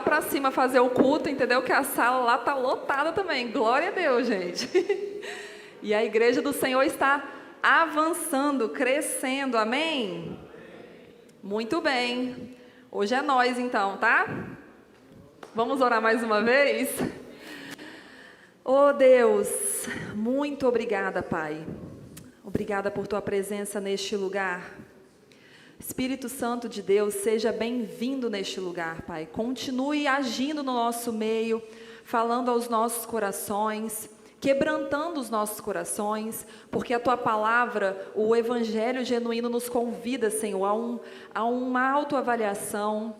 lá para cima fazer o culto, entendeu? Que a sala lá tá lotada também. Glória a Deus, gente. E a igreja do Senhor está avançando, crescendo. Amém? Muito bem. Hoje é nós então, tá? Vamos orar mais uma vez? Oh Deus, muito obrigada, Pai. Obrigada por tua presença neste lugar. Espírito Santo de Deus, seja bem-vindo neste lugar, Pai. Continue agindo no nosso meio, falando aos nossos corações, quebrantando os nossos corações, porque a tua palavra, o evangelho genuíno nos convida, Senhor, a uma autoavaliação,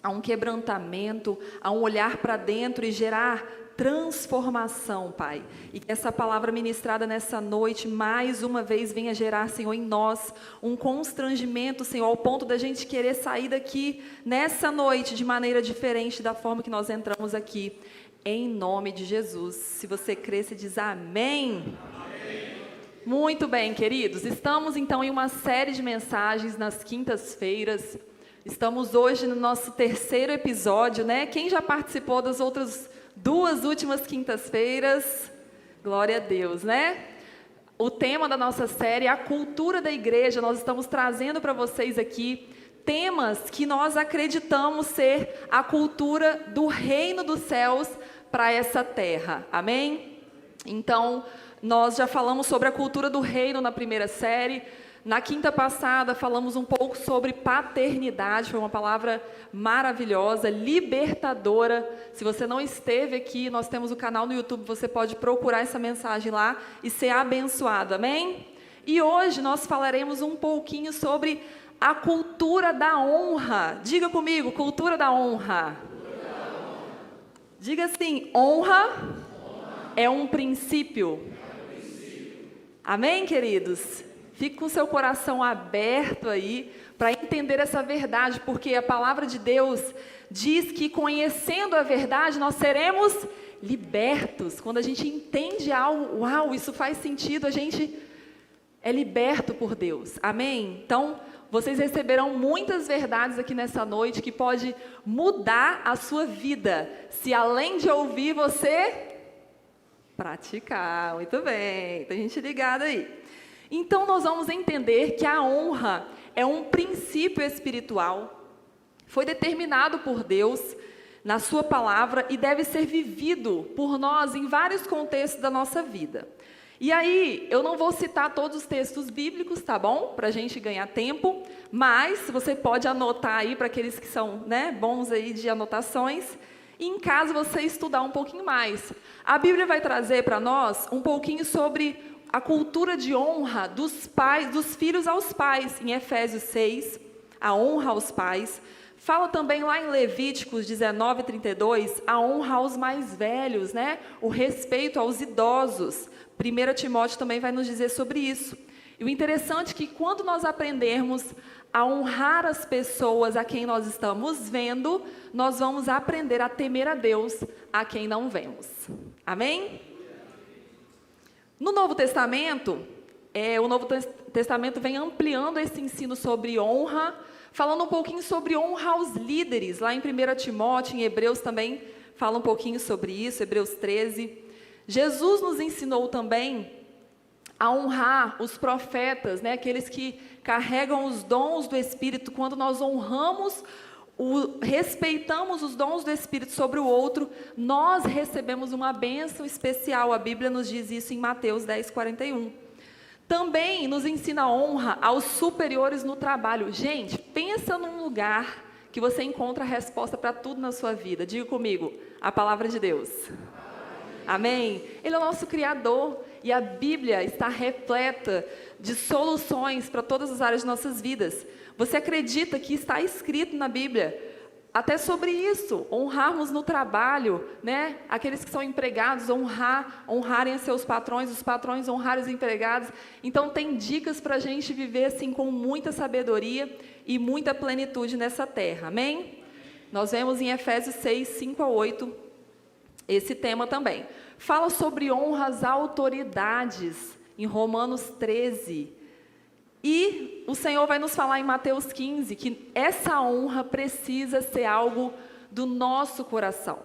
a um quebrantamento, a um olhar para dentro e gerar transformação, Pai. E que essa palavra ministrada nessa noite, mais uma vez, venha gerar, Senhor, em nós um constrangimento, Senhor, ao ponto da gente querer sair daqui nessa noite de maneira diferente da forma que nós entramos aqui. Em nome de Jesus. Se você crê, se diz amém. Amém. Muito bem, queridos. Estamos, então, em uma série de mensagens nas quintas-feiras. Estamos hoje no nosso terceiro episódio, né? Quem já participou das outras duas últimas quintas-feiras? Glória a Deus, né? O tema da nossa série é a cultura da igreja. Nós estamos trazendo para vocês aqui temas que nós acreditamos ser a cultura do reino dos céus para essa terra. Amém? Então, nós já falamos sobre a cultura do reino na primeira série. Na quinta passada, falamos um pouco sobre paternidade, foi uma palavra maravilhosa, libertadora. Se você não esteve aqui, nós temos o canal no YouTube, você pode procurar essa mensagem lá e ser abençoado, amém? E hoje nós falaremos um pouquinho sobre a cultura da honra. Diga comigo, cultura da honra. Diga assim, honra é um princípio. Amém, queridos? Fique com seu coração aberto aí para entender essa verdade, porque a palavra de Deus diz que conhecendo a verdade nós seremos libertos. Quando a gente entende algo, uau, isso faz sentido, a gente é liberto por Deus. Amém? Então, vocês receberão muitas verdades aqui nessa noite que pode mudar a sua vida, se além de ouvir você praticar. Muito bem, tem gente ligada aí. Então, nós vamos entender que a honra é um princípio espiritual, foi determinado por Deus na sua palavra e deve ser vivido por nós em vários contextos da nossa vida. E aí, eu não vou citar todos os textos bíblicos, tá bom? Para a gente ganhar tempo, mas você pode anotar aí para aqueles que são, né, bons aí de anotações, e em casa você estudar um pouquinho mais. A Bíblia vai trazer para nós um pouquinho sobre a cultura de honra dos pais, dos filhos aos pais, em Efésios 6, a honra aos pais. Fala também lá em Levíticos 19:32, a honra aos mais velhos, né? O respeito aos idosos. 1 Timóteo também vai nos dizer sobre isso. E o interessante é que quando nós aprendermos a honrar as pessoas a quem nós estamos vendo, nós vamos aprender a temer a Deus a quem não vemos. Amém? No Novo Testamento, o Novo Testamento vem ampliando esse ensino sobre honra, falando um pouquinho sobre honra aos líderes. Lá em 1 Timóteo, em Hebreus também fala um pouquinho sobre isso, Hebreus 13. Jesus nos ensinou também a honrar os profetas, né, aqueles que carregam os dons do Espírito. Quando nós honramos, respeitamos os dons do Espírito sobre o outro, nós recebemos uma bênção especial. A Bíblia nos diz isso em Mateus 10:41. Também nos ensina a honra aos superiores no trabalho. Gente, pensa num lugar que você encontra a resposta para tudo na sua vida. Diga comigo, a palavra de Deus. Amém? Ele é o nosso Criador e a Bíblia está repleta de soluções para todas as áreas de nossas vidas. Você acredita que está escrito na Bíblia até sobre isso, honrarmos no trabalho, né? Aqueles que são empregados, honrarem seus patrões, os patrões honrarem os empregados. Então tem dicas para a gente viver assim com muita sabedoria e muita plenitude nessa terra, amém? Nós vemos em Efésios 6, 5-8, esse tema também. Fala sobre honra às autoridades, em Romanos 13. E o Senhor vai nos falar em Mateus 15, que essa honra precisa ser algo do nosso coração,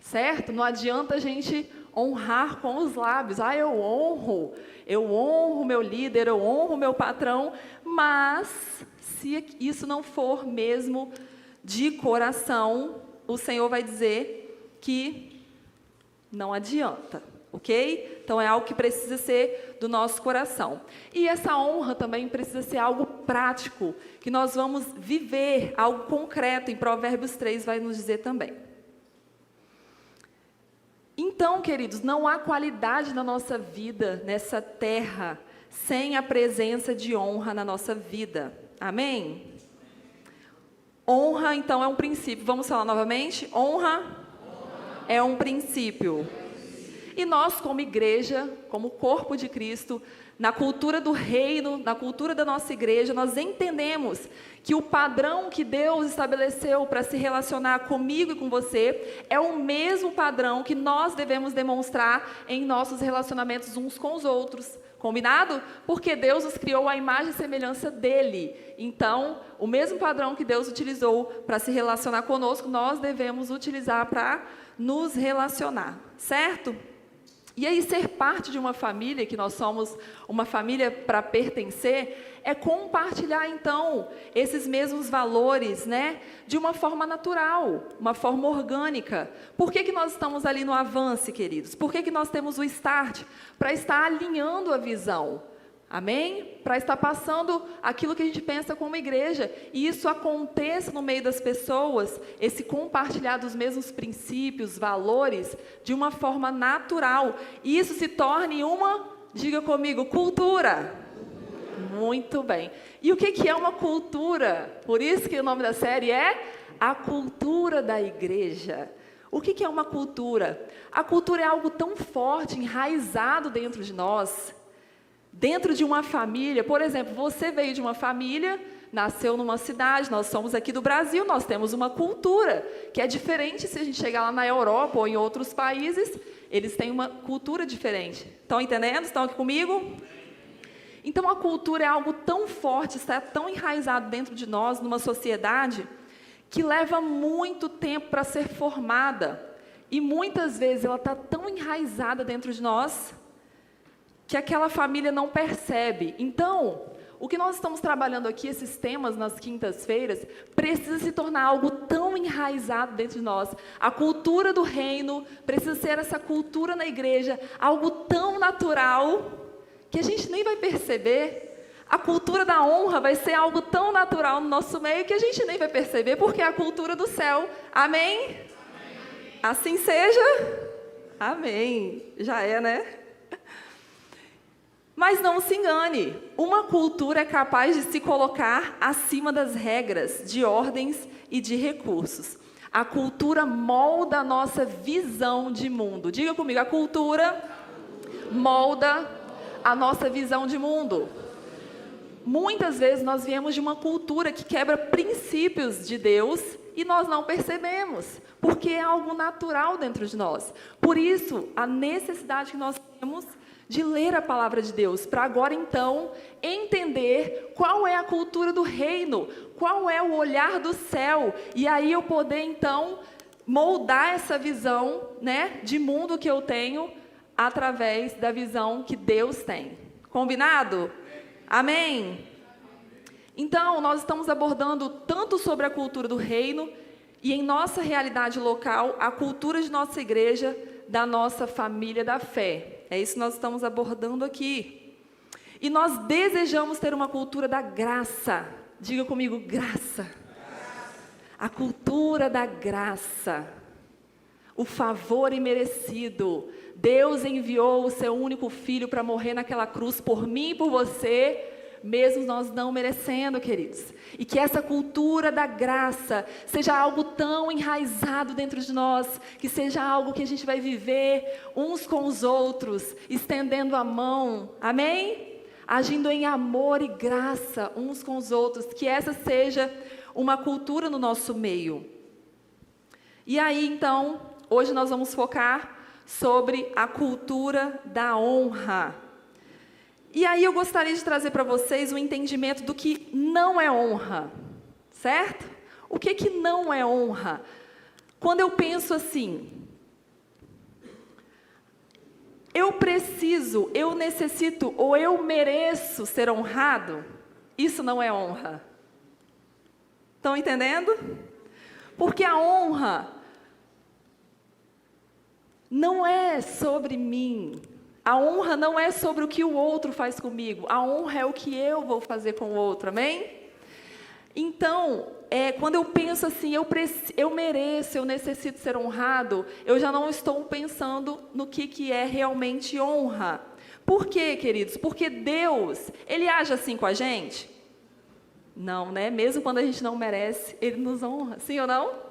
certo? Não adianta a gente honrar com os lábios. Eu honro meu líder, eu honro meu patrão, mas se isso não for mesmo de coração, o Senhor vai dizer que não adianta, ok? Então é algo que precisa ser do nosso coração. E essa honra também precisa ser algo prático, que nós vamos viver, algo concreto, em Provérbios 3 vai nos dizer também. Então, queridos, não há qualidade na nossa vida, nessa terra, sem a presença de honra na nossa vida. Amém? Honra, então, é um princípio. Vamos falar novamente? Honra é um princípio. E nós, como igreja, como corpo de Cristo, na cultura do reino, na cultura da nossa igreja, nós entendemos que o padrão que Deus estabeleceu para se relacionar comigo e com você é o mesmo padrão que nós devemos demonstrar em nossos relacionamentos uns com os outros. Combinado? Porque Deus nos criou à imagem e semelhança dele. Então, o mesmo padrão que Deus utilizou para se relacionar conosco, nós devemos utilizar para nos relacionar, certo? E aí, ser parte de uma família, que nós somos uma família para pertencer, é compartilhar, então, esses mesmos valores, né? De uma forma natural, uma forma orgânica. Por que nós estamos ali no Avance, queridos? Por que nós temos o Start? Para estar alinhando a visão. Amém? Para estar passando aquilo que a gente pensa como igreja. E isso aconteça no meio das pessoas, esse compartilhar dos mesmos princípios, valores, de uma forma natural. E isso se torne uma, diga comigo, cultura. Muito bem. E o que é uma cultura? Por isso que o nome da série é A Cultura da Igreja. O que é uma cultura? A cultura é algo tão forte, enraizado dentro de nós. Dentro de uma família, por exemplo, você veio de uma família, nasceu numa cidade, nós somos aqui do Brasil, nós temos uma cultura, que é diferente se a gente chegar lá na Europa ou em outros países, eles têm uma cultura diferente. Estão entendendo? Estão aqui comigo? Então a cultura é algo tão forte, está tão enraizado dentro de nós, numa sociedade, que leva muito tempo para ser formada. E muitas vezes ela está tão enraizada dentro de nós, que aquela família não percebe. Então, o que nós estamos trabalhando aqui, esses temas nas quintas-feiras, precisa se tornar algo tão enraizado dentro de nós. A cultura do reino precisa ser essa cultura na igreja, algo tão natural, que a gente nem vai perceber. A cultura da honra vai ser algo tão natural no nosso meio, que a gente nem vai perceber, porque é a cultura do céu. Amém? Amém. Assim seja? Amém. Já é, né? Mas não se engane, uma cultura é capaz de se colocar acima das regras, de ordens e de recursos. A cultura molda a nossa visão de mundo. Diga comigo, a cultura molda a nossa visão de mundo. Muitas vezes nós viemos de uma cultura que quebra princípios de Deus e nós não percebemos, porque é algo natural dentro de nós. Por isso, a necessidade que nós temos de ler a palavra de Deus, para agora então entender qual é a cultura do reino, qual é o olhar do céu, e aí eu poder então moldar essa visão, né, de mundo que eu tenho, através da visão que Deus tem. Combinado? Amém? Então, nós estamos abordando tanto sobre a cultura do reino, e em nossa realidade local, a cultura de nossa igreja, da nossa família da fé. É isso que nós estamos abordando aqui. E nós desejamos ter uma cultura da graça. Diga comigo, graça. A cultura da graça. O favor imerecido. Deus enviou o seu único filho para morrer naquela cruz por mim e por você, mesmo nós não merecendo, queridos. E que essa cultura da graça seja algo tão enraizado dentro de nós, que seja algo que a gente vai viver uns com os outros, estendendo a mão, amém? Agindo em amor e graça uns com os outros, que essa seja uma cultura no nosso meio. E aí, então, hoje nós vamos focar sobre a cultura da honra. E aí eu gostaria de trazer para vocês o entendimento do que não é honra, certo? O que não é honra? Quando eu penso assim, eu preciso, eu necessito ou eu mereço ser honrado, isso não é honra. Estão entendendo? Porque a honra não é sobre mim. A honra não é sobre o que o outro faz comigo. A honra é o que eu vou fazer com o outro, amém? Então, quando eu penso assim, eu mereço, eu necessito ser honrado, eu já não estou pensando no que é realmente honra. Por quê, queridos? Porque Deus, Ele age assim com a gente? Não, né? Mesmo quando a gente não merece, Ele nos honra, sim ou não?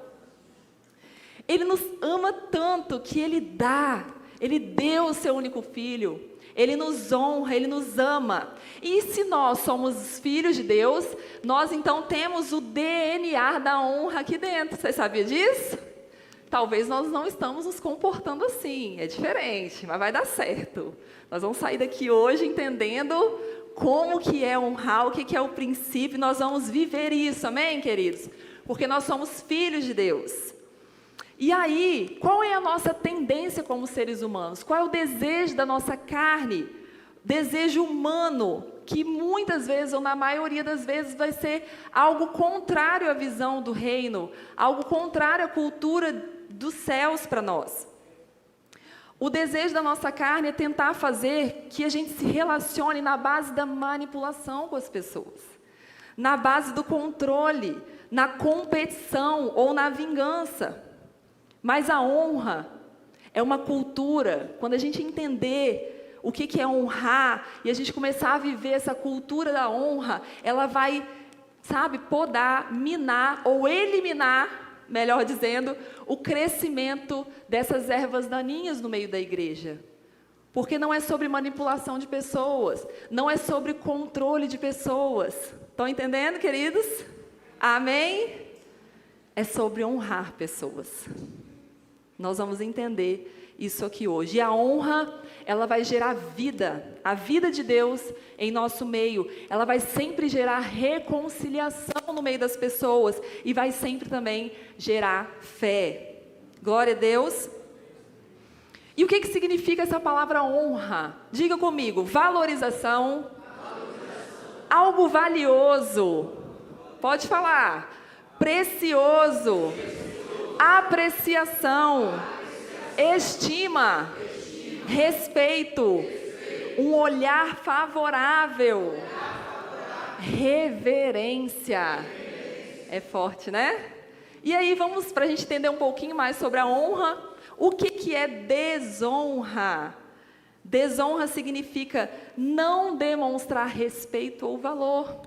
Ele nos ama tanto que Ele deu o seu único filho, Ele nos honra, Ele nos ama. E se nós somos filhos de Deus, nós então temos o DNA da honra aqui dentro. Você sabia disso? Talvez nós não estamos nos comportando assim, é diferente, mas vai dar certo. Nós vamos sair daqui hoje entendendo como que é honrar, o que é o princípio, nós vamos viver isso, amém, queridos? Porque nós somos filhos de Deus. E aí, qual é a nossa tendência como seres humanos? Qual é o desejo da nossa carne? Desejo humano, que muitas vezes, ou na maioria das vezes, vai ser algo contrário à visão do reino, algo contrário à cultura dos céus para nós. O desejo da nossa carne é tentar fazer que a gente se relacione na base da manipulação com as pessoas, na base do controle, na competição ou na vingança. Mas a honra é uma cultura, quando a gente entender o que é honrar, e a gente começar a viver essa cultura da honra, ela vai, podar, minar ou eliminar, melhor dizendo, o crescimento dessas ervas daninhas no meio da igreja. Porque não é sobre manipulação de pessoas, não é sobre controle de pessoas. Estão entendendo, queridos? Amém? É sobre honrar pessoas. Nós vamos entender isso aqui hoje. E a honra, ela vai gerar vida, a vida de Deus em nosso meio. Ela vai sempre gerar reconciliação no meio das pessoas e vai sempre também gerar fé. Glória a Deus. E o que significa essa palavra honra? Diga comigo, valorização. Algo valioso. Pode falar. Precioso. Apreciação, estima, respeito, um olhar favorável, reverência. É forte, né? E aí vamos, para a gente entender um pouquinho mais sobre a honra, o que é desonra? Desonra significa não demonstrar respeito ou valor,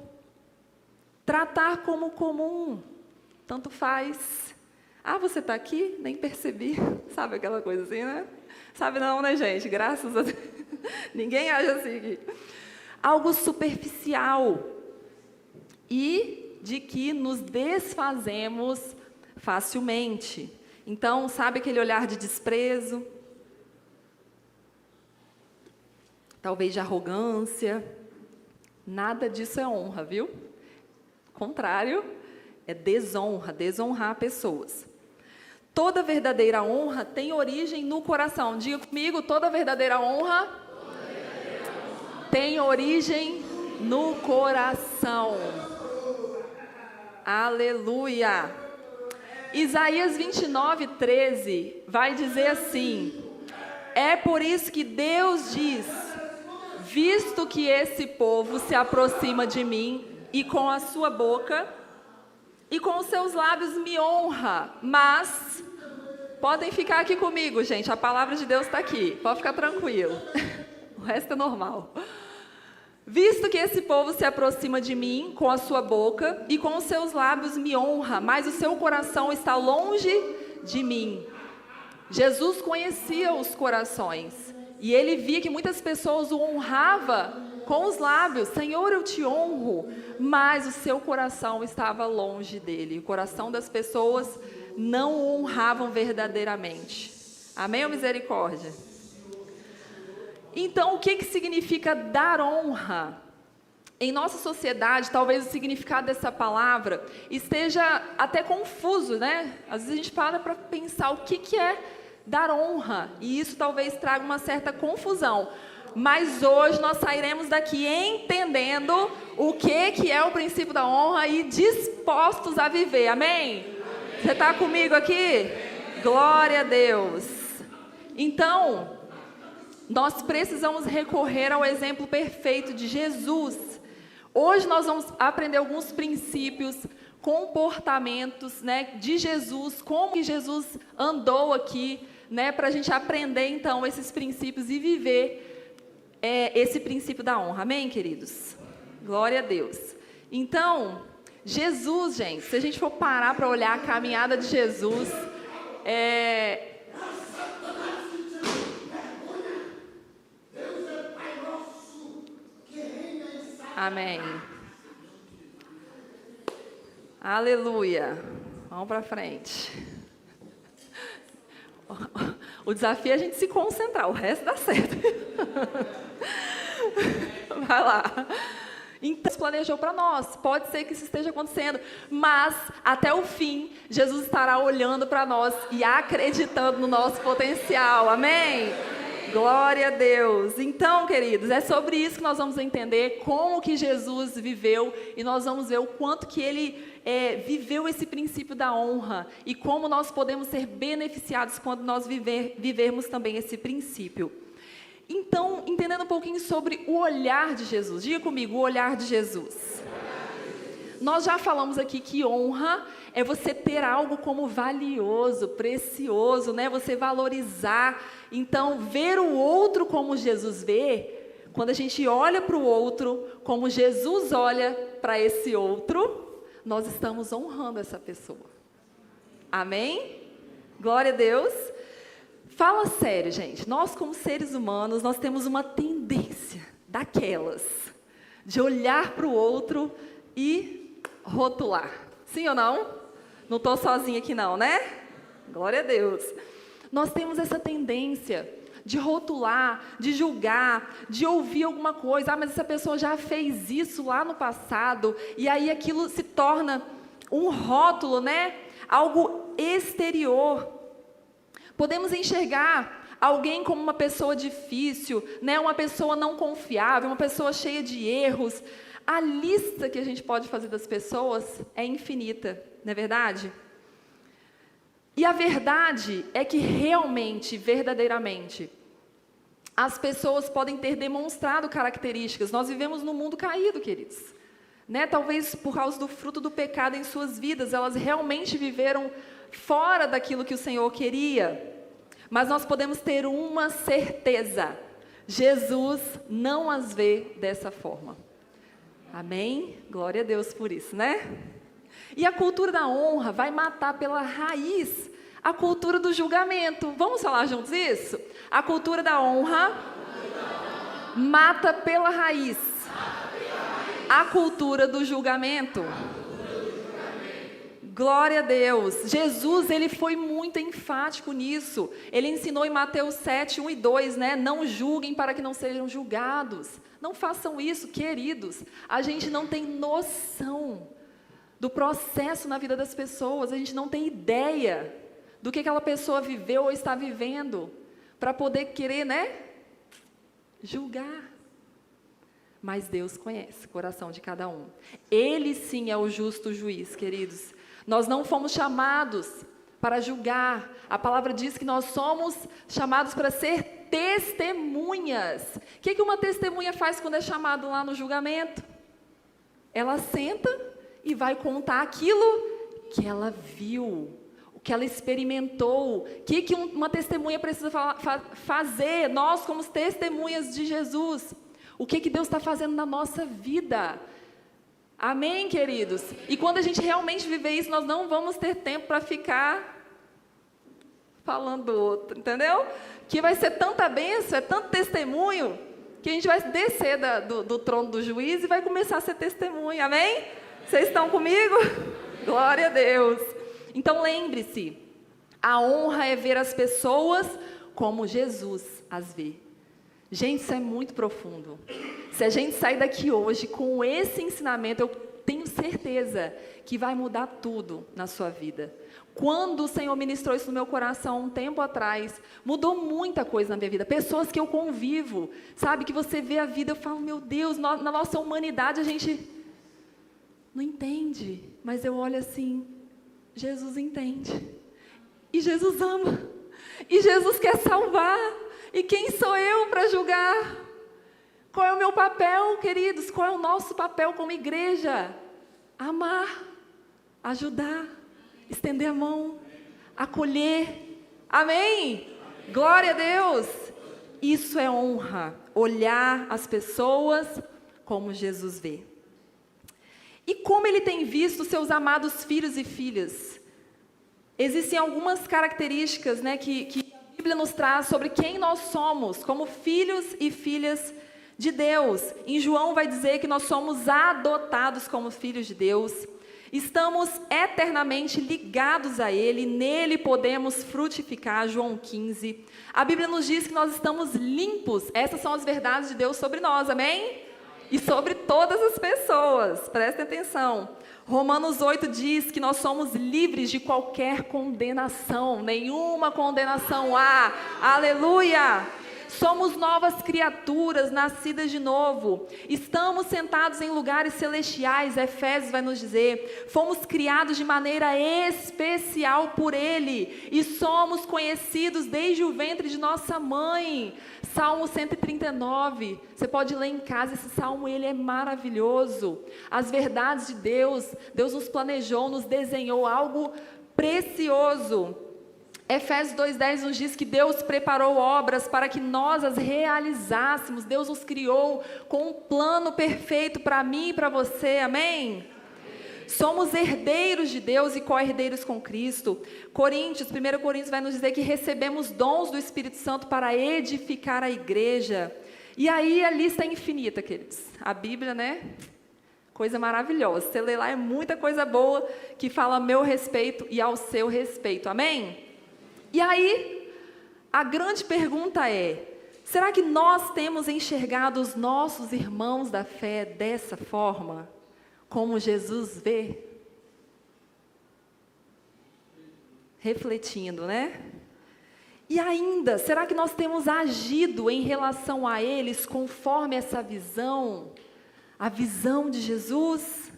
tratar como comum, tanto faz. Ah, você está aqui? Nem percebi. Sabe aquela coisa assim, né? Sabe não, né, gente? Graças a Deus. Ninguém age assim aqui. Algo superficial. E de que nos desfazemos facilmente. Então, sabe aquele olhar de desprezo? Talvez de arrogância. Nada disso é honra, viu? Contrário, é desonra, desonrar pessoas. Toda verdadeira honra tem origem no coração. Diga comigo, toda verdadeira honra tem origem no coração. Aleluia. Isaías 29:13 vai dizer assim: é por isso que Deus diz, visto que esse povo se aproxima de mim e com a sua boca e com os seus lábios me honra, mas, podem ficar aqui comigo, gente, a palavra de Deus está aqui, pode ficar tranquilo, o resto é normal. Visto que esse povo se aproxima de mim com a sua boca e com os seus lábios me honra, mas o seu coração está longe de mim. Jesus conhecia os corações e ele via que muitas pessoas o honravam com os lábios, Senhor, eu te honro, mas o seu coração estava longe dele. O coração das pessoas não o honravam verdadeiramente. Amém ou misericórdia? Então, o que significa dar honra? em nossa sociedade, talvez o significado dessa palavra esteja até confuso, né? Às vezes a gente para pensar o que é dar honra, e isso talvez traga uma certa confusão. Mas hoje nós sairemos daqui entendendo o que é o princípio da honra e dispostos a viver, amém? Você está comigo aqui? Glória a Deus. Então, nós precisamos recorrer ao exemplo perfeito de Jesus. Hoje nós vamos aprender alguns princípios, comportamentos, né, de Jesus, como que Jesus andou aqui, né, para a gente aprender então esses princípios e viver esse princípio da honra, amém, queridos? Glória a Deus. Então, Jesus, gente, se a gente for parar para olhar a caminhada de Jesus, amém. Aleluia. Vamos para frente. O desafio é a gente se concentrar, o resto dá certo. Vai lá. Então, planejou para nós. Pode ser que isso esteja acontecendo, mas até o fim, Jesus estará olhando para nós e acreditando no nosso potencial. Amém? Glória a Deus. Então, queridos, é sobre isso que nós vamos entender como que Jesus viveu e nós vamos ver o quanto que ele viveu esse princípio da honra e como nós podemos ser beneficiados quando nós vivermos também esse princípio. Então, entendendo um pouquinho sobre o olhar de Jesus. Diga comigo, o olhar de Jesus. Nós já falamos aqui que honra é você ter algo como valioso, precioso, né? Você valorizar. Então, ver o outro como Jesus vê, quando a gente olha para o outro, como Jesus olha para esse outro, nós estamos honrando essa pessoa. Amém? Glória a Deus. Fala sério, gente. Nós, como seres humanos, nós temos uma tendência daquelas de olhar para o outro e rotular. Sim ou não? Não estou sozinha aqui não, né? Glória a Deus. Nós temos essa tendência de rotular, de julgar, de ouvir alguma coisa. Ah, mas essa pessoa já fez isso lá no passado. E aí aquilo se torna um rótulo, né? Algo exterior. Podemos enxergar alguém como uma pessoa difícil, né? Uma pessoa não confiável, uma pessoa cheia de erros. A lista que a gente pode fazer das pessoas é infinita, não é verdade? E a verdade é que realmente, verdadeiramente, as pessoas podem ter demonstrado características. Nós vivemos num mundo caído, queridos. Né? Talvez por causa do fruto do pecado em suas vidas, elas realmente viveram fora daquilo que o Senhor queria. Mas nós podemos ter uma certeza: Jesus não as vê dessa forma. Amém? Glória a Deus por isso, né? E a cultura da honra vai matar pela raiz a cultura do julgamento. Vamos falar juntos isso? A cultura da honra mata pela raiz a cultura do julgamento. Glória a Deus. Jesus, ele foi muito enfático nisso. Ele ensinou em Mateus 7, 1 e 2, né? Não julguem para que não sejam julgados. Não façam isso, queridos. A gente não tem noção do processo na vida das pessoas. A gente não tem ideia do que aquela pessoa viveu ou está vivendo para poder querer, né? Julgar. Mas Deus conhece o coração de cada um. Ele sim é o justo juiz, queridos. Nós não fomos chamados para julgar. A palavra diz que nós somos chamados para ser testemunhas. O que uma testemunha faz quando é chamado lá no julgamento? Ela senta e vai contar aquilo que ela viu, o que ela experimentou. O que uma testemunha precisa fazer? Nós, como testemunhas de Jesus, o que Deus está fazendo na nossa vida? Amém, queridos? E quando a gente realmente viver isso, nós não vamos ter tempo para ficar falando do outro, entendeu? Que vai ser tanta bênção, é tanto testemunho, que a gente vai descer do trono do juiz e vai começar a ser testemunha, amém? Vocês estão comigo? Glória a Deus. Então lembre-se, a honra é ver as pessoas como Jesus as vê. Gente, isso é muito profundo. Se a gente sair daqui hoje com esse ensinamento, eu tenho certeza que vai mudar tudo na sua vida. Quando o Senhor ministrou isso no meu coração um tempo atrás, mudou muita coisa na minha vida. Pessoas que eu convivo, sabe, que você vê a vida, eu falo, meu Deus, na nossa humanidade a gente não entende. Mas eu olho assim, Jesus entende. E Jesus ama. E Jesus quer salvar. E quem sou eu para julgar? Qual é o meu papel, queridos? Qual é o nosso papel como igreja? Amar, ajudar, estender a mão, acolher. Amém? Glória a Deus. Isso é honra, olhar as pessoas como Jesus vê. E como Ele tem visto seus amados filhos e filhas? Existem algumas características, né, que a Bíblia nos traz sobre quem nós somos, como filhos e filhas de Deus. Em João vai dizer que nós somos adotados como filhos de Deus. Estamos eternamente ligados a Ele, nele podemos frutificar, João 15. A Bíblia nos diz que nós estamos limpos. Essas são as verdades de Deus sobre nós, amém? E sobre todas as pessoas, prestem atenção. Romanos 8 diz que nós somos livres de qualquer condenação, nenhuma condenação há, aleluia! Somos novas criaturas, nascidas de novo. Estamos sentados em lugares celestiais, Efésios vai nos dizer. Fomos criados de maneira especial por Ele. E somos conhecidos desde o ventre de nossa mãe. Salmo 139. Você pode ler em casa esse salmo, ele é maravilhoso. As verdades de Deus, Deus nos planejou, nos desenhou algo precioso. Efésios 2:10 nos diz que Deus preparou obras para que nós as realizássemos. Deus nos criou com um plano perfeito para mim e para você, amém? Somos herdeiros de Deus e co-herdeiros com Cristo. 1 Coríntios vai nos dizer que recebemos dons do Espírito Santo para edificar a igreja. E aí a lista é infinita, queridos. A Bíblia, né? Coisa maravilhosa. Você lê lá, é muita coisa boa que fala a meu respeito e ao seu respeito, amém? E aí, a grande pergunta é, será que nós temos enxergado os nossos irmãos da fé dessa forma? Como Jesus vê? Refletindo, né? E ainda, será que nós temos agido em relação a eles conforme essa visão? A visão de Jesus?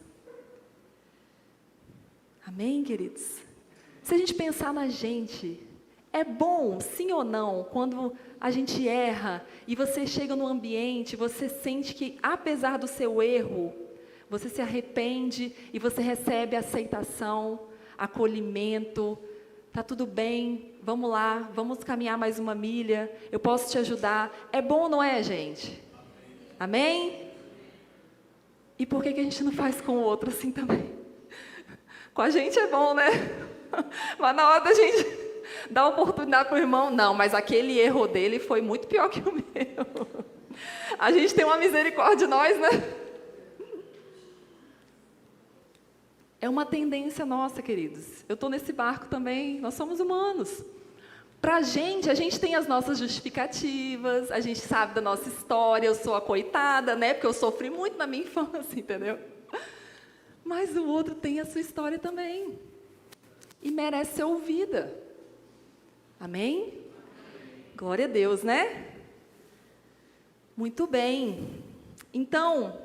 Amém, queridos? Se a gente pensar na gente, é bom, sim ou não, quando a gente erra e você chega no ambiente, você sente que, apesar do seu erro, você se arrepende e você recebe aceitação, acolhimento, tá tudo bem, vamos lá, vamos caminhar mais uma milha, eu posso te ajudar. É bom, não é, gente? Amém? E por que a gente não faz com o outro assim também? Com a gente é bom, né? Mas na hora da gente dar oportunidade para o irmão, não, mas aquele erro dele foi muito pior que o meu. A gente tem uma misericórdia de nós, né? É uma tendência nossa, queridos. Eu estou nesse barco também, nós somos humanos. Para a gente tem as nossas justificativas, a gente sabe da nossa história, eu sou a coitada, né? Porque eu sofri muito na minha infância, entendeu? Mas o outro tem a sua história também. E merece ser ouvida. Amém? Glória a Deus, né? Muito bem. Então,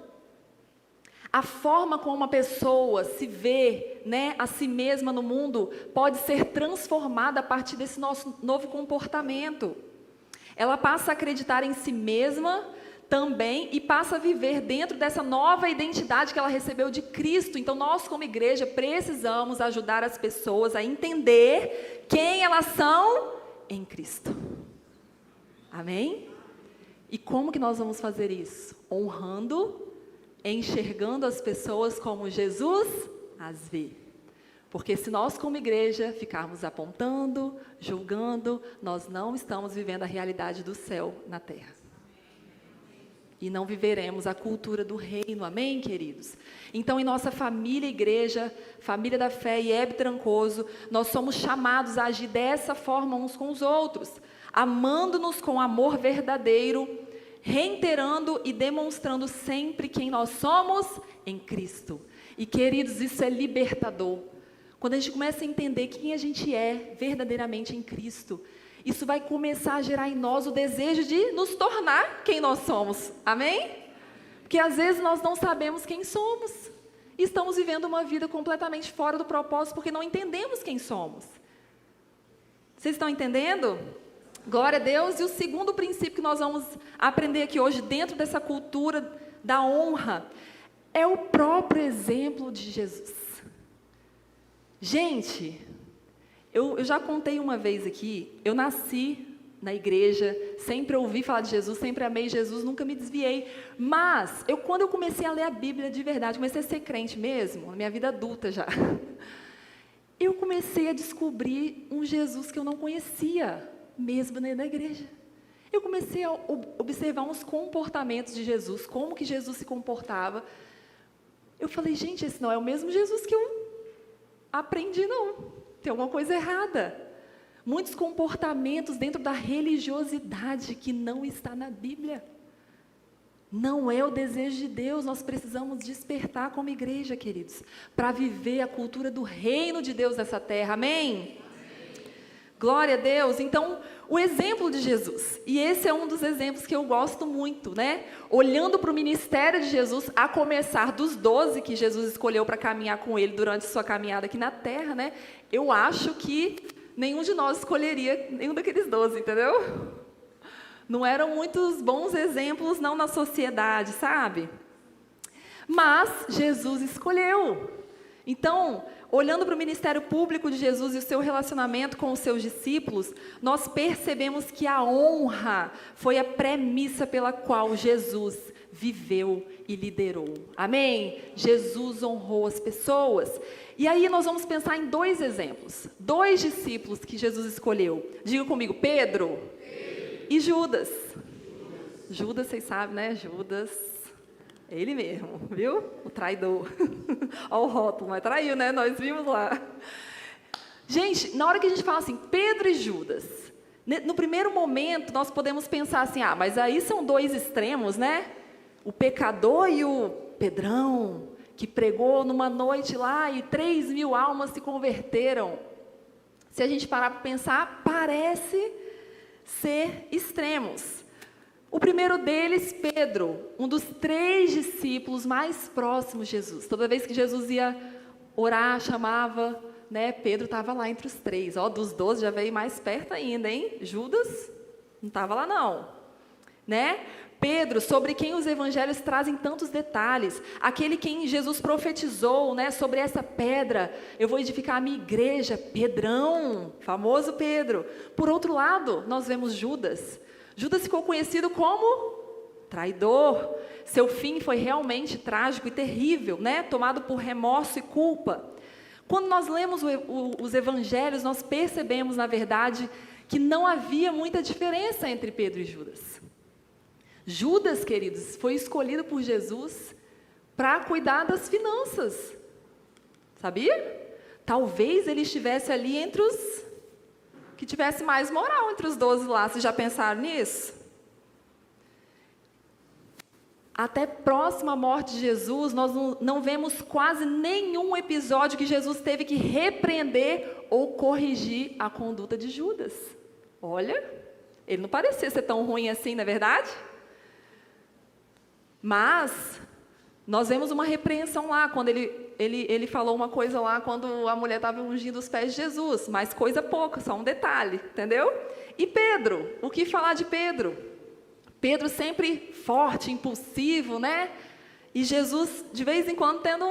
a forma como uma pessoa se vê, né, a si mesma no mundo, pode ser transformada a partir desse nosso novo comportamento. Ela passa a acreditar em si mesma também e passa a viver dentro dessa nova identidade que ela recebeu de Cristo. Então, nós como igreja precisamos ajudar as pessoas a entender quem elas são em Cristo. Amém? E como que nós vamos fazer isso? Honrando, enxergando as pessoas como Jesus as vê. Porque se nós como igreja ficarmos apontando, julgando, nós não estamos vivendo a realidade do céu na terra. E não viveremos a cultura do reino, amém, queridos? Então, em nossa família igreja, família da fé e IEB Trancoso, nós somos chamados a agir dessa forma uns com os outros, amando-nos com amor verdadeiro, reiterando e demonstrando sempre quem nós somos em Cristo. E, queridos, isso é libertador. Quando a gente começa a entender quem a gente é verdadeiramente em Cristo, isso vai começar a gerar em nós o desejo de nos tornar quem nós somos. Amém? Porque às vezes nós não sabemos quem somos. E estamos vivendo uma vida completamente fora do propósito porque não entendemos quem somos. Vocês estão entendendo? Glória a Deus. E o segundo princípio que nós vamos aprender aqui hoje, dentro dessa cultura da honra, é o próprio exemplo de Jesus. Gente, eu já contei uma vez aqui, eu nasci na igreja, sempre ouvi falar de Jesus, sempre amei Jesus, nunca me desviei. Mas, quando eu comecei a ler a Bíblia de verdade, comecei a ser crente mesmo, na minha vida adulta já, eu comecei a descobrir um Jesus que eu não conhecia, mesmo dentro da igreja. Eu comecei a observar uns comportamentos de Jesus, como que Jesus se comportava. Eu falei, gente, esse não é o mesmo Jesus que eu aprendi, não. Tem alguma coisa errada. Muitos comportamentos dentro da religiosidade que não está na Bíblia. Não é o desejo de Deus. Nós precisamos despertar como igreja, queridos, para viver a cultura do reino de Deus nessa terra. Amém? Glória a Deus. Então, o exemplo de Jesus, e esse é um dos exemplos que eu gosto muito, né? Olhando para o ministério de Jesus, a começar dos 12 que Jesus escolheu para caminhar com ele durante sua caminhada aqui na terra, né? Eu acho que nenhum de nós escolheria nenhum daqueles 12, entendeu? Não eram muitos bons exemplos, não, na sociedade, sabe? Mas Jesus escolheu. Então, olhando para o ministério público de Jesus e o seu relacionamento com os seus discípulos, nós percebemos que a honra foi a premissa pela qual Jesus viveu e liderou. Amém? Jesus honrou as pessoas. E aí nós vamos pensar em 2 exemplos. 2 discípulos que Jesus escolheu. Diga comigo, Pedro e Judas. Judas, vocês sabem, né? Judas, ele mesmo, viu? O traidor. Olha o rótulo, mas traiu, né? Nós vimos lá. Gente, na hora que a gente fala assim, Pedro e Judas, no primeiro momento nós podemos pensar assim, mas aí são 2 extremos, né? O pecador e o Pedrão, que pregou numa noite lá e 3.000 almas se converteram. Se a gente parar para pensar, parece ser extremos. O primeiro deles, Pedro, um dos 3 discípulos mais próximos de Jesus. Toda vez que Jesus ia orar, chamava, né? Pedro estava lá entre os 3. Dos 12 já veio mais perto ainda, hein? Judas não estava lá não, né? Pedro, sobre quem os evangelhos trazem tantos detalhes, aquele quem Jesus profetizou, né, sobre essa pedra, eu vou edificar a minha igreja, Pedrão, famoso Pedro. Por outro lado, nós vemos Judas. Judas ficou conhecido como traidor. Seu fim foi realmente trágico e terrível, né, tomado por remorso e culpa. Quando nós lemos os evangelhos, nós percebemos, na verdade, que não havia muita diferença entre Pedro e Judas. Judas, queridos, foi escolhido por Jesus para cuidar das finanças. Sabia? Talvez ele estivesse ali entre os que tivesse mais moral entre os 12 lá. Vocês já pensaram nisso? Até próximo à morte de Jesus, nós não vemos quase nenhum episódio que Jesus teve que repreender ou corrigir a conduta de Judas. Olha, ele não parecia ser tão ruim assim, não é verdade? Mas nós vemos uma repreensão lá, quando ele falou uma coisa lá, quando a mulher estava ungindo os pés de Jesus, mas coisa pouca, só um detalhe, entendeu? E Pedro, o que falar de Pedro? Pedro sempre forte, impulsivo, né? E Jesus, de vez em quando, tendo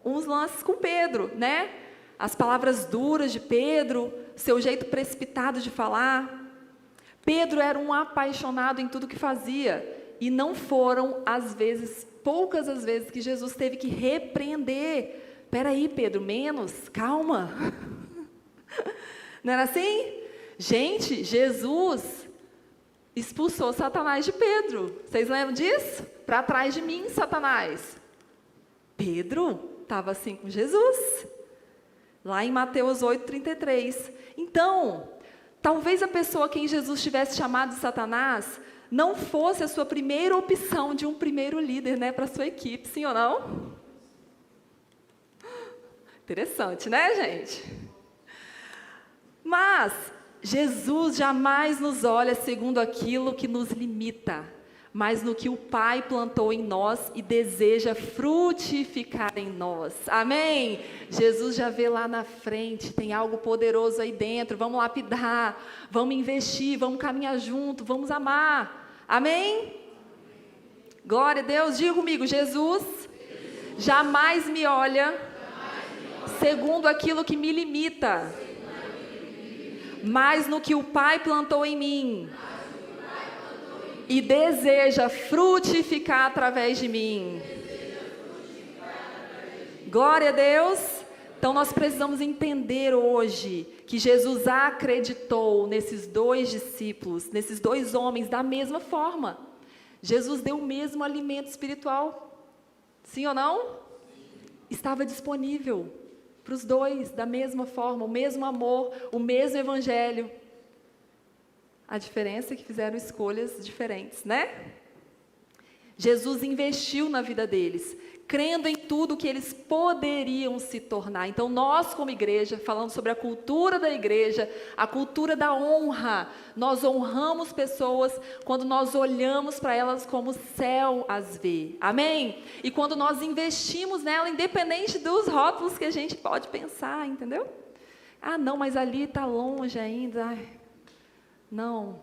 uns lances com Pedro, né? As palavras duras de Pedro, seu jeito precipitado de falar. Pedro era um apaixonado em tudo que fazia. E não foram, às vezes, poucas as vezes que Jesus teve que repreender. Espera aí, Pedro, menos, calma. Não era assim? Gente, Jesus expulsou Satanás de Pedro. Vocês lembram disso? Para trás de mim, Satanás. Pedro estava assim com Jesus. Lá em Mateus 8:33. Então, talvez a pessoa a quem Jesus tivesse chamado de Satanás não fosse a sua primeira opção de um primeiro líder, né, para a sua equipe, sim ou não? Interessante, né, gente? Mas Jesus jamais nos olha segundo aquilo que nos limita, mas no que o Pai plantou em nós e deseja frutificar em nós. Amém? Jesus já vê lá na frente, tem algo poderoso aí dentro, vamos lapidar, vamos investir, vamos caminhar junto, vamos amar. Amém? Glória a Deus, diga comigo, Jesus jamais me olha segundo aquilo que me limita, mas no que o Pai plantou em mim e deseja frutificar através de mim. Glória a Deus. Então nós precisamos entender hoje que Jesus acreditou nesses dois discípulos, nesses dois homens da mesma forma. Jesus deu o mesmo alimento espiritual. Sim ou não? Estava disponível para os dois da mesma forma, o mesmo amor, o mesmo evangelho. A diferença é que fizeram escolhas diferentes, né? Jesus investiu na vida deles, crendo em tudo que eles poderiam se tornar. Então nós como igreja, falando sobre a cultura da igreja, a cultura da honra, nós honramos pessoas quando nós olhamos para elas como o céu as vê, amém? E quando nós investimos nela, independente dos rótulos que a gente pode pensar, entendeu? Ah não, mas ali está longe ainda, ai, não.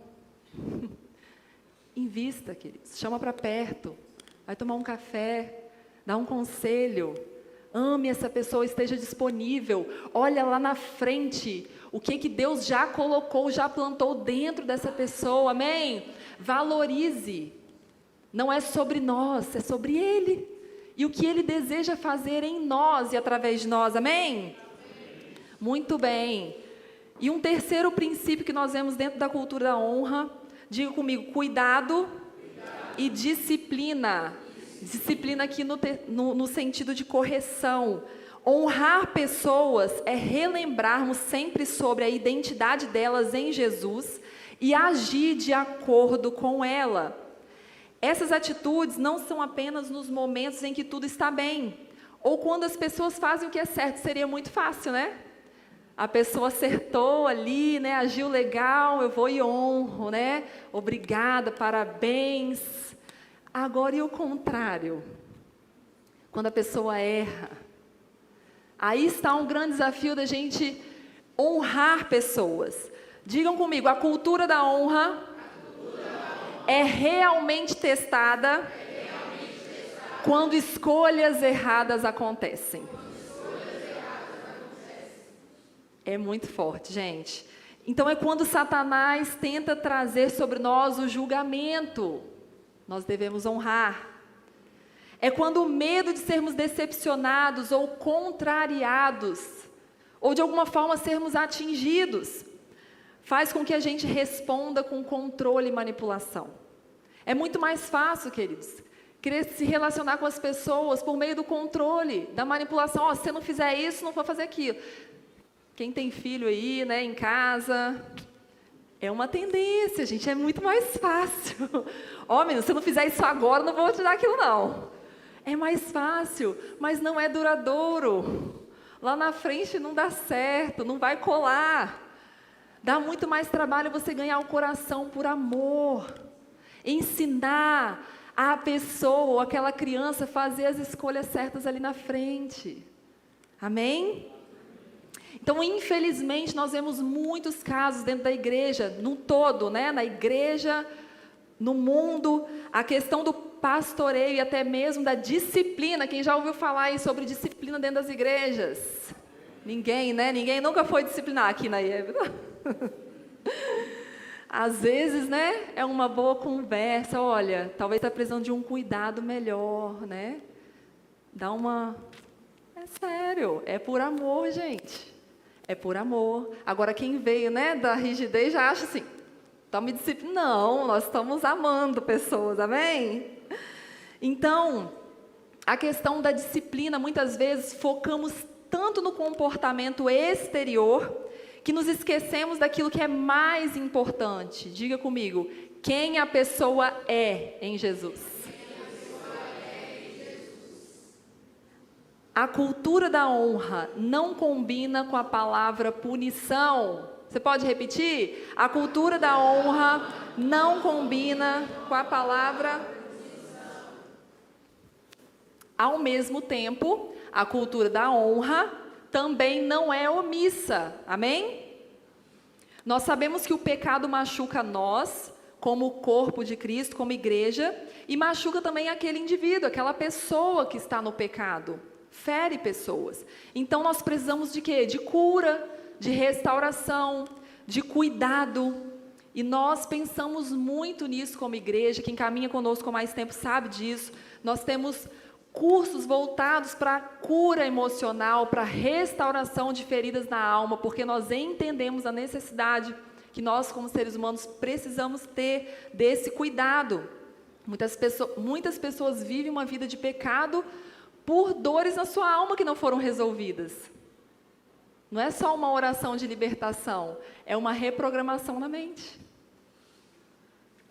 Invista, queridos, chama para perto, vai tomar um café, dá um conselho, ame essa pessoa, esteja disponível, olha lá na frente, o que Deus já colocou, já plantou dentro dessa pessoa, amém? Valorize, não é sobre nós, é sobre Ele, e o que Ele deseja fazer em nós e através de nós, amém? Muito bem, e um terceiro princípio que nós vemos dentro da cultura da honra, diga comigo, cuidado e disciplina. Disciplina aqui no sentido de correção. Honrar pessoas é relembrarmos sempre sobre a identidade delas em Jesus e agir de acordo com ela. Essas atitudes não são apenas nos momentos em que tudo está bem, ou quando as pessoas fazem o que é certo, seria muito fácil, né? A pessoa acertou ali, né? Agiu legal, eu vou e honro, né? Obrigada, parabéns. Agora, e o contrário? Quando a pessoa erra. Aí está um grande desafio da gente honrar pessoas. Digam comigo, a cultura da honra é realmente testada quando escolhas erradas acontecem. É muito forte, gente. Então é quando Satanás tenta trazer sobre nós o julgamento. Nós devemos honrar. É quando o medo de sermos decepcionados ou contrariados, ou de alguma forma sermos atingidos, faz com que a gente responda com controle e manipulação. É muito mais fácil, queridos, querer se relacionar com as pessoas por meio do controle, da manipulação. Se você não fizer isso, não vou fazer aquilo. Quem tem filho aí, né, em casa, é uma tendência, gente, é muito mais fácil. Menino, se você não fizer isso agora, não vou te dar aquilo, não. É mais fácil, mas não é duradouro. Lá na frente não dá certo, não vai colar. Dá muito mais trabalho você ganhar o coração por amor. Ensinar a pessoa, aquela criança, a fazer as escolhas certas ali na frente. Amém? Então, infelizmente, nós vemos muitos casos dentro da igreja, no todo, né? Na igreja, no mundo, a questão do pastoreio e até mesmo da disciplina. Quem já ouviu falar aí sobre disciplina dentro das igrejas? Ninguém, né? Ninguém nunca foi disciplinar aqui na IEB. Às vezes, né? É uma boa conversa. Olha, talvez está precisando de um cuidado melhor, né? Dá uma... É sério, é por amor, gente. É por amor. Agora, quem veio, né, da rigidez já acha assim, estamos disciplinando. Não, nós estamos amando pessoas, amém? Então, a questão da disciplina, muitas vezes, focamos tanto no comportamento exterior, que nos esquecemos daquilo que é mais importante. Diga comigo, Quem a pessoa é em Jesus. A cultura da honra não combina com a palavra punição. Você pode repetir? A cultura da honra não combina com a palavra. Ao mesmo tempo, a cultura da honra também não é omissa. Amém? Nós sabemos que o pecado machuca nós, como corpo de Cristo, como igreja, e machuca também aquele indivíduo, aquela pessoa que está no pecado. Fere pessoas. Então nós precisamos de quê? De cura, de restauração, de cuidado. E nós pensamos muito nisso como igreja. Quem caminha conosco há mais tempo sabe disso. Nós temos cursos voltados para a cura emocional, para a restauração de feridas na alma, porque nós entendemos a necessidade que nós, como seres humanos, precisamos ter desse cuidado. Muitas pessoas vivem uma vida de pecado por dores na sua alma que não foram resolvidas. Não é só uma oração de libertação, é uma reprogramação na mente.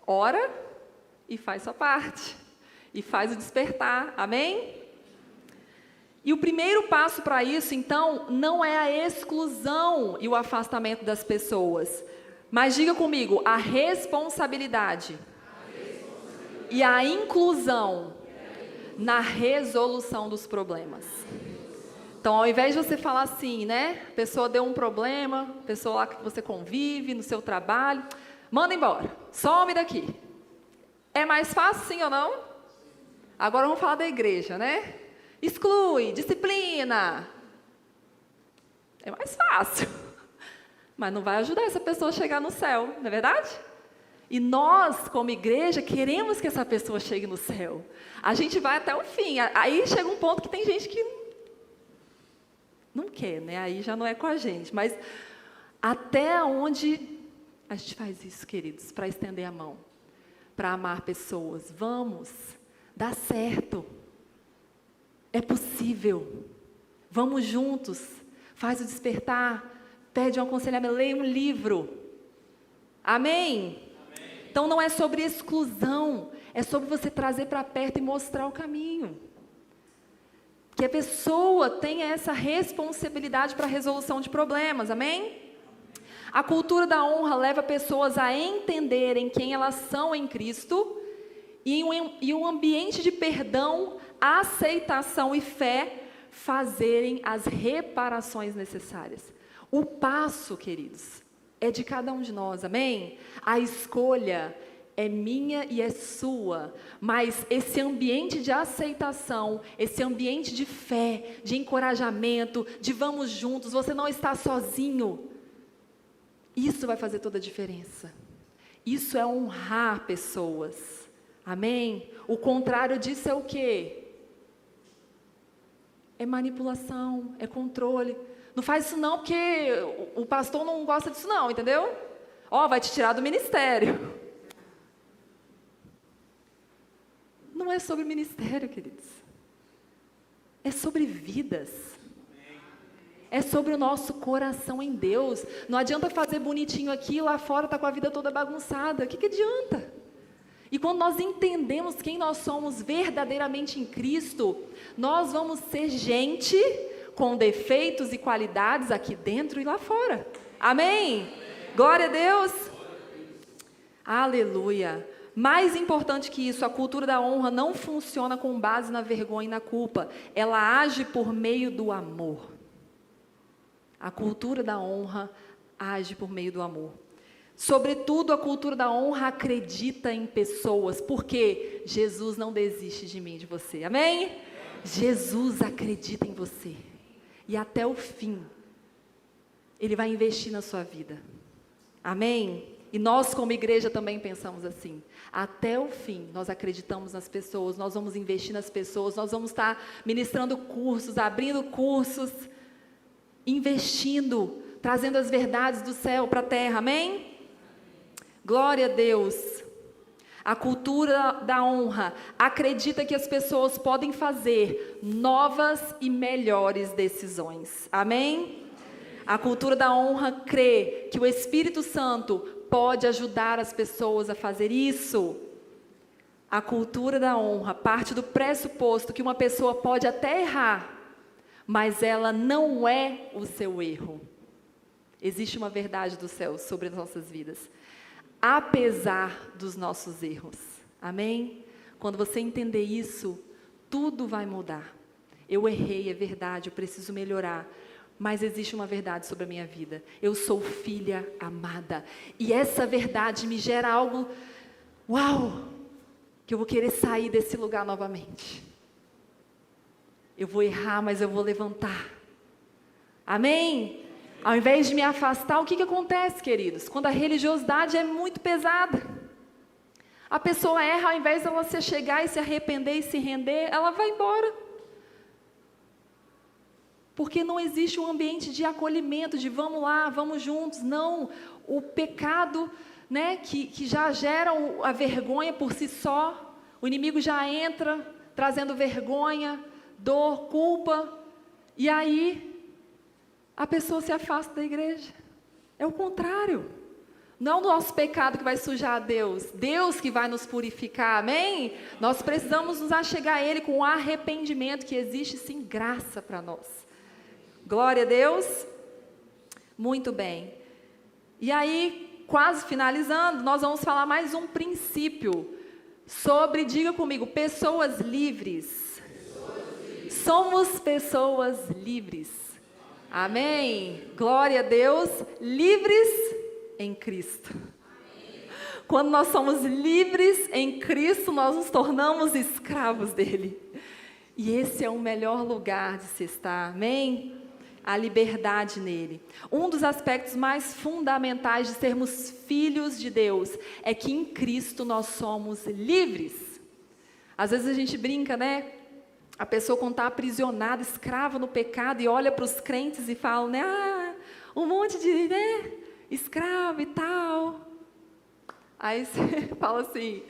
Ora e faz sua parte. E faz o despertar, amém? E o primeiro passo para isso, então, não é a exclusão e o afastamento das pessoas. Mas diga comigo, a responsabilidade. E a inclusão na resolução dos problemas. Então, ao invés de você falar assim, né? A pessoa deu um problema, pessoa lá que você convive, no seu trabalho, manda embora, some daqui. É mais fácil, sim ou não? Agora vamos falar da igreja, né? Exclui, disciplina. É mais fácil. Mas não vai ajudar essa pessoa a chegar no céu, não é verdade? E nós, como igreja, queremos que essa pessoa chegue no céu. A gente vai até o fim. Aí chega um ponto que tem gente que não quer, né? Aí já não é com a gente. Mas até onde a gente faz isso, queridos? Para estender a mão. Para amar pessoas. Vamos. Dá certo. É possível. Vamos juntos. Faz o despertar. Pede um aconselhamento. Leia um livro. Amém? Então não é sobre exclusão, é sobre você trazer para perto e mostrar o caminho. Que a pessoa tenha essa responsabilidade para a resolução de problemas, amém? A cultura da honra leva pessoas a entenderem quem elas são em Cristo e em um ambiente de perdão, aceitação e fé, fazerem as reparações necessárias. O passo, queridos, é de cada um de nós, amém? A escolha é minha e é sua, mas esse ambiente de aceitação, esse ambiente de fé, de encorajamento, de vamos juntos, você não está sozinho, isso vai fazer toda a diferença. Isso é honrar pessoas, amém? O contrário disso é o quê? É manipulação, é controle. Não faz isso não, porque o pastor não gosta disso não, entendeu? Ó, vai te tirar do ministério. Não é sobre ministério, queridos. É sobre vidas. É sobre o nosso coração em Deus. Não adianta fazer bonitinho aqui, lá fora está com a vida toda bagunçada. O que adianta? E quando nós entendemos quem nós somos verdadeiramente em Cristo, nós vamos ser gente com defeitos e qualidades aqui dentro e lá fora. Amém? Glória a Deus. Aleluia. Mais importante que isso, a cultura da honra não funciona com base na vergonha e na culpa. Ela age por meio do amor. A cultura da honra age por meio do amor. Sobretudo, a cultura da honra acredita em pessoas, porque Jesus não desiste de mim, de você. Amém? Jesus acredita em você. E até o fim, Ele vai investir na sua vida. Amém? E nós, como igreja, também pensamos assim. Até o fim, nós acreditamos nas pessoas, nós vamos investir nas pessoas, nós vamos estar ministrando cursos, abrindo cursos, investindo, trazendo as verdades do céu para a terra. Amém? Glória a Deus. A cultura da honra acredita que as pessoas podem fazer novas e melhores decisões. Amém? A cultura da honra crê que o Espírito Santo pode ajudar as pessoas a fazer isso. A cultura da honra parte do pressuposto que uma pessoa pode até errar, mas ela não é o seu erro. Existe uma verdade do céu sobre as nossas vidas, apesar dos nossos erros. Amém? Quando você entender isso, tudo vai mudar. Eu errei, é verdade, eu preciso melhorar. Mas existe uma verdade sobre a minha vida. Eu sou filha amada. E essa verdade me gera algo, uau, que eu vou querer sair desse lugar novamente. Eu vou errar, mas eu vou levantar. Amém? Ao invés de me afastar, o que acontece, queridos? Quando a religiosidade é muito pesada. A pessoa erra, ao invés de ela se chegar e se arrepender e se render, ela vai embora. Porque não existe um ambiente de acolhimento, de vamos lá, vamos juntos. Não, o pecado, né, que já gera a vergonha por si só, o inimigo já entra trazendo vergonha, dor, culpa, e aí a pessoa se afasta da igreja. É o contrário. Não o nosso pecado que vai sujar a Deus, Deus que vai nos purificar, amém? Nós precisamos nos achegar a Ele com o arrependimento, que existe sim graça para nós. Glória a Deus. Muito bem. E aí, quase finalizando, nós vamos falar mais um princípio sobre, diga comigo, pessoas livres. Somos pessoas livres. Amém? Glória a Deus. Livres em Cristo. Quando nós somos livres em Cristo, nós nos tornamos escravos dele. E esse é o melhor lugar de se estar. Amém? A liberdade nele. Um dos aspectos mais fundamentais de sermos filhos de Deus é que em Cristo nós somos livres. Às vezes a gente brinca, né? A pessoa quando está aprisionada, escrava no pecado, e olha para os crentes e fala, né? Ah, um monte de, né? Escravo e tal. Aí você fala assim,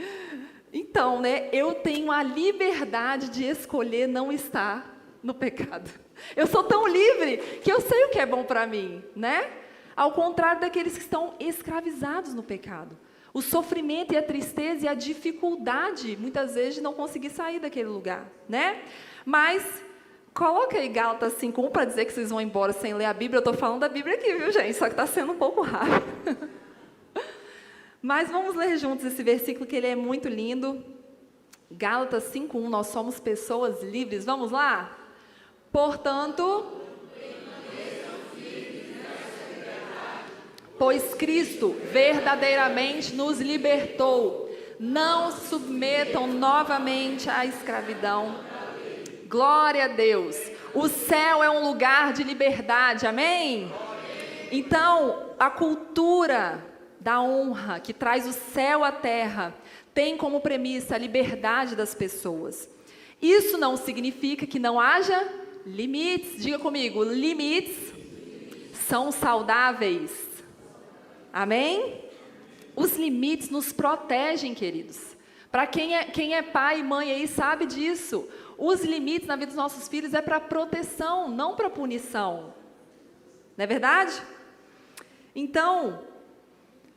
então, né? Eu tenho a liberdade de escolher não estar no pecado. Eu sou tão livre que eu sei o que é bom para mim, né? Ao contrário daqueles que estão escravizados no pecado. O sofrimento e a tristeza e a dificuldade, muitas vezes, de não conseguir sair daquele lugar, né? Mas, coloca aí Gálatas 5:1 para dizer que vocês vão embora sem ler a Bíblia. Eu estou falando da Bíblia aqui, viu, gente? Só que está sendo um pouco rápido. Mas vamos ler juntos esse versículo, que ele é muito lindo. Gálatas 5:1, nós somos pessoas livres. Vamos lá? Portanto, pois Cristo verdadeiramente nos libertou, não submetam novamente à escravidão. Glória a Deus. O céu é um lugar de liberdade, amém? Então, a cultura da honra, que traz o céu à terra, tem como premissa a liberdade das pessoas. Isso não significa que não haja limites. Diga comigo, limites são saudáveis. Amém? Os limites nos protegem, queridos. Para quem é pai e mãe aí sabe disso. Os limites na vida dos nossos filhos é para proteção, não para punição. Não é verdade? Então,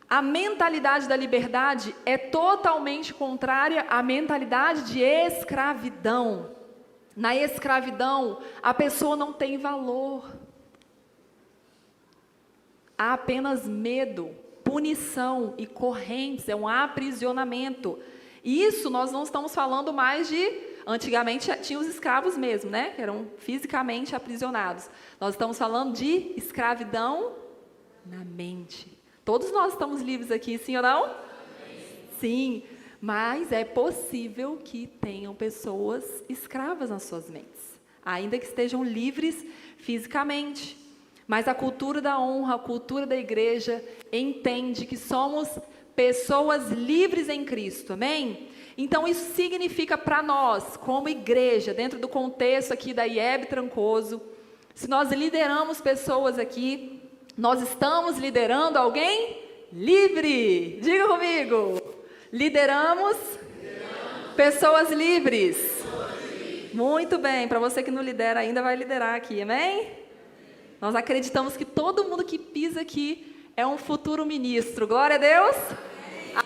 a mentalidade da liberdade é totalmente contrária à mentalidade de escravidão. Na escravidão, a pessoa não tem valor. Há apenas medo, punição e correntes, é um aprisionamento. E isso nós não estamos falando mais de... Antigamente tinha os escravos mesmo, né? Que eram fisicamente aprisionados. Nós estamos falando de escravidão na mente. Todos nós estamos livres aqui, sim ou não? Sim. Mas é possível que tenham pessoas escravas nas suas mentes, ainda que estejam livres fisicamente. Mas a cultura da honra, a cultura da igreja, entende que somos pessoas livres em Cristo, amém? Então isso significa para nós, como igreja, dentro do contexto aqui da IEB Trancoso, se nós lideramos pessoas aqui, nós estamos liderando alguém livre. Diga comigo. Lideramos pessoas livres. Muito bem, para você que não lidera ainda, vai liderar aqui, amém? Nós acreditamos que todo mundo que pisa aqui é um futuro ministro. Glória a Deus.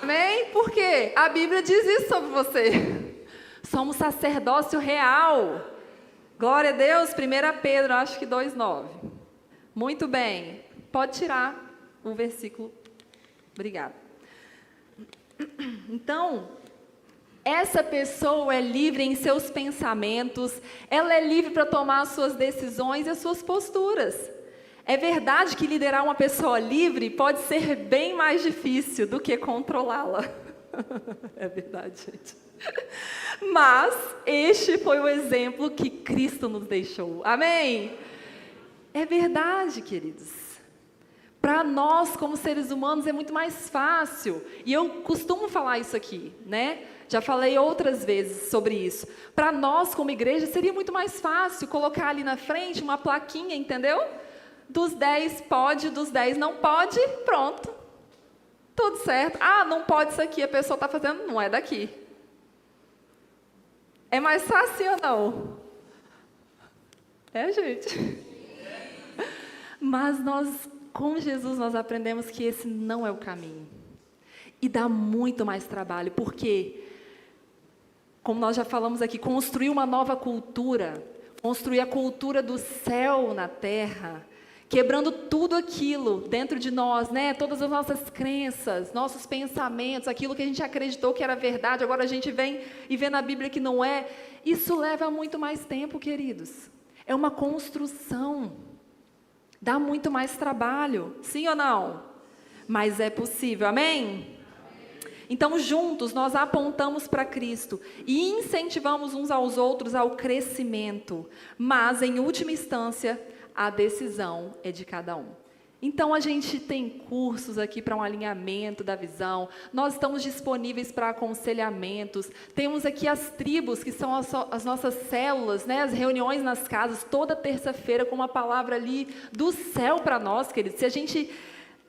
Amém? Por quê? A Bíblia diz isso sobre você. Somos sacerdócio real. Glória a Deus. 1 Pedro, acho que 2,9. Muito bem. Pode tirar o versículo. Obrigada. Então, essa pessoa é livre em seus pensamentos, ela é livre para tomar as suas decisões e as suas posturas. É verdade que liderar uma pessoa livre pode ser bem mais difícil do que controlá-la. É verdade, gente. Mas este foi o exemplo que Cristo nos deixou. Amém? É verdade, queridos. Para nós, como seres humanos, é muito mais fácil. E eu costumo falar isso aqui, né? Já falei outras vezes sobre isso. Para nós, como igreja, seria muito mais fácil colocar ali na frente uma plaquinha, entendeu? Dos 10 pode, dos 10 não pode, pronto. Tudo certo. Ah, não pode isso aqui, a pessoa está fazendo, não é daqui. É mais fácil ou não? É, gente. Mas nós, com Jesus, nós aprendemos que esse não é o caminho. E dá muito mais trabalho, porque, como nós já falamos aqui, construir uma nova cultura, construir a cultura do céu na terra, quebrando tudo aquilo dentro de nós, né? Todas as nossas crenças, nossos pensamentos, aquilo que a gente acreditou que era verdade, agora a gente vem e vê na Bíblia que não é. Isso leva muito mais tempo, queridos. É uma construção. Dá muito mais trabalho, sim ou não? Mas é possível, amém? Então, juntos, nós apontamos para Cristo e incentivamos uns aos outros ao crescimento, mas, em última instância, a decisão é de cada um. Então, a gente tem cursos aqui para um alinhamento da visão, nós estamos disponíveis para aconselhamentos, temos aqui as tribos, que são as nossas células, né? As reuniões nas casas, toda terça-feira, com uma palavra ali do céu para nós, queridos. Se a gente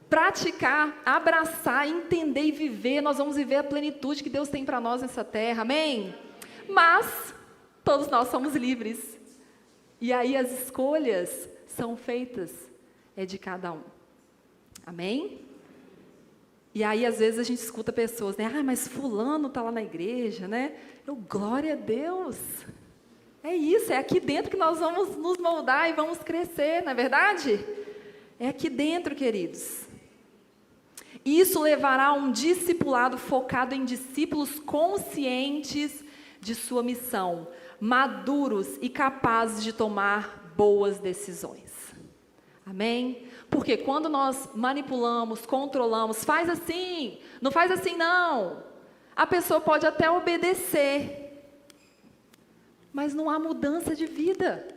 praticar, abraçar, entender e viver, nós vamos viver a plenitude que Deus tem para nós nessa terra, amém? Mas, todos nós somos livres. E aí as escolhas são feitas, é de cada um. Amém? E aí, às vezes, a gente escuta pessoas, né? Ah, mas fulano está lá na igreja, né? Glória a Deus! É isso, é aqui dentro que nós vamos nos moldar e vamos crescer, não é verdade? É aqui dentro, queridos. Isso levará a um discipulado focado em discípulos conscientes de sua missão, maduros e capazes de tomar boas decisões. Amém? Porque quando nós manipulamos, controlamos, faz assim, não faz assim não, a pessoa pode até obedecer, mas não há mudança de vida,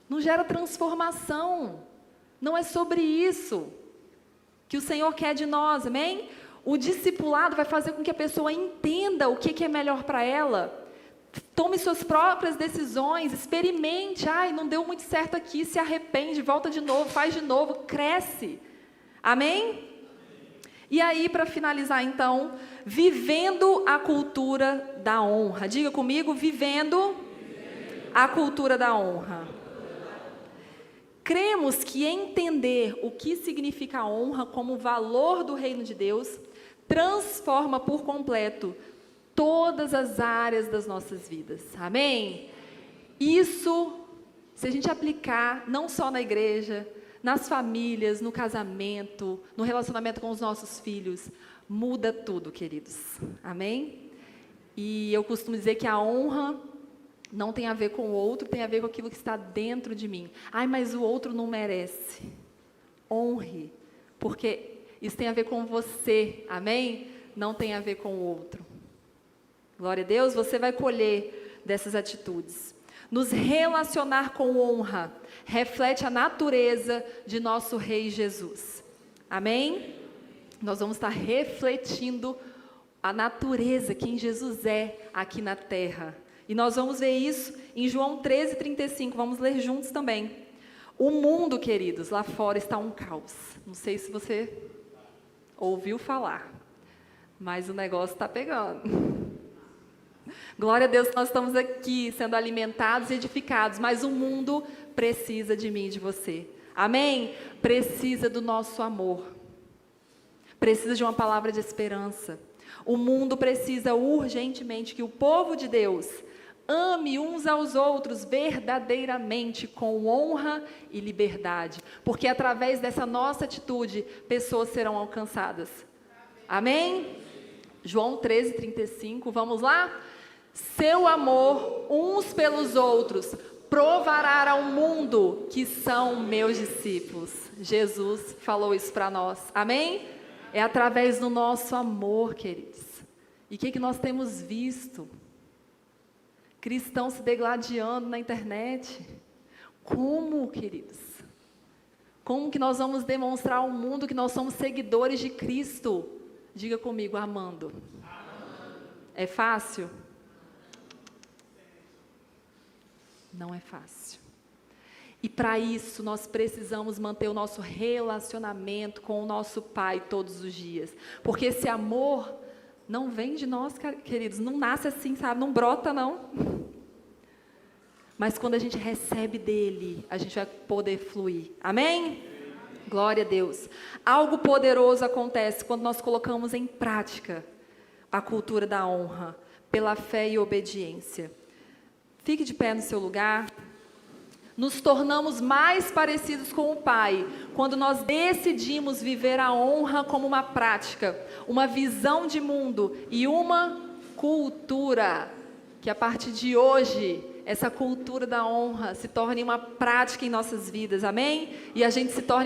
não gera transformação, não é sobre isso que o Senhor quer de nós, amém? O discipulado vai fazer com que a pessoa entenda o que é melhor para ela, tome suas próprias decisões, experimente, ai, não deu muito certo aqui, se arrepende, volta de novo, faz de novo, cresce, amém? E aí, para finalizar então, vivendo a cultura da honra, diga comigo, vivendo a cultura da honra. Cremos que entender o que significa a honra como valor do reino de Deus transforma por completo todas as áreas das nossas vidas, amém? Isso, se a gente aplicar, não só na igreja, nas famílias, no casamento, no relacionamento com os nossos filhos, muda tudo, queridos, amém? E eu costumo dizer que a honra não tem a ver com o outro, tem a ver com aquilo que está dentro de mim. Ai, mas o outro não merece. Honre, porque isso tem a ver com você, amém? Não tem a ver com o outro. Glória a Deus, você vai colher dessas atitudes. Nos relacionar com honra reflete a natureza de nosso Rei Jesus. Amém? Nós vamos estar refletindo a natureza, quem Jesus é aqui na terra. E nós vamos ver isso em João 13:35, vamos ler juntos também. O mundo, queridos, lá fora está um caos. Não sei se você ouviu falar, mas o negócio está pegando. Glória a Deus, nós estamos aqui sendo alimentados e edificados, mas o mundo precisa de mim e de você. Amém? Precisa do nosso amor. precisa de uma palavra de esperança. O mundo precisa urgentemente que o povo de Deus ame uns aos outros verdadeiramente, com honra e liberdade, porque através dessa nossa atitude, pessoas serão alcançadas. Amém? João 13:35, vamos lá? Seu amor uns pelos outros provará ao mundo que são meus discípulos. Jesus falou isso para nós. Amém? É através do nosso amor, queridos. E o que nós temos visto? Cristãos se degladiando na internet. Como, queridos? Como que nós vamos demonstrar ao mundo que nós somos seguidores de Cristo? Diga comigo, amando. É fácil? Não é fácil. E para isso, nós precisamos manter o nosso relacionamento com o nosso Pai todos os dias. Porque esse amor não vem de nós, queridos, não nasce assim, sabe? Não brota, não. Mas quando a gente recebe dele, a gente vai poder fluir. Amém? Glória a Deus. Algo poderoso acontece quando nós colocamos em prática a cultura da honra, pela fé e obediência. Fique de pé no seu lugar. Nos tornamos mais parecidos com o Pai quando nós decidimos viver a honra como uma prática, uma visão de mundo e uma cultura. Que a partir de hoje, essa cultura da honra se torne uma prática em nossas vidas, amém? E a gente se torne